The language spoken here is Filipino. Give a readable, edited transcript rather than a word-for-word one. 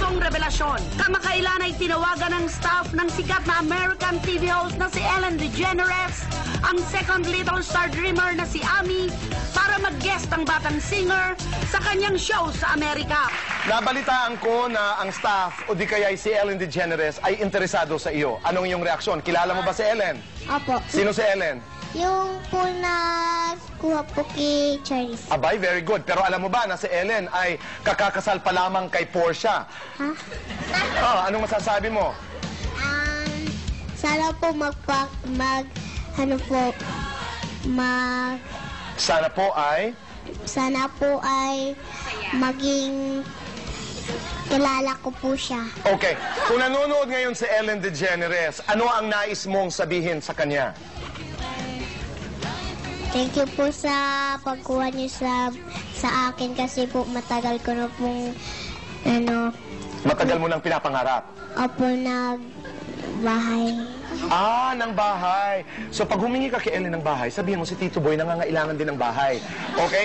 Itong revelasyon, kamakailan ay tinawagan ng staff ng sikat na American TV host na si Ellen DeGeneres, ang second little star dreamer na si Ami, para mag-guest ang batang singer sa kanyang show sa Amerika. Nabalitaan ko na ang staff o di kaya si Ellen DeGeneres ay interesado sa iyo. Anong iyong reaksyon? Kilala mo ba si Ellen? Opo. Sino si Ellen? Yung po na kuha po kay Charles. Abay, very good. Pero alam mo ba na si Ellen ay kakakasal pa lamang kay Portia? Ha? Anong masasabi mo? Sana po sana po ay maging kilala ko po siya. Okay. Kung nanonood ngayon si Ellen DeGeneres, ano ang nais mong sabihin sa kanya? Thank you po sa pagkuha niyo sa akin kasi po matagal ko na pong Matagal mo nang pinapangarap? Opo, nagbahay. Ng bahay. So pag humingi ka kay Ellen ng bahay, sabihin mo si Tito Boy nangangailangan din ng bahay. Okay?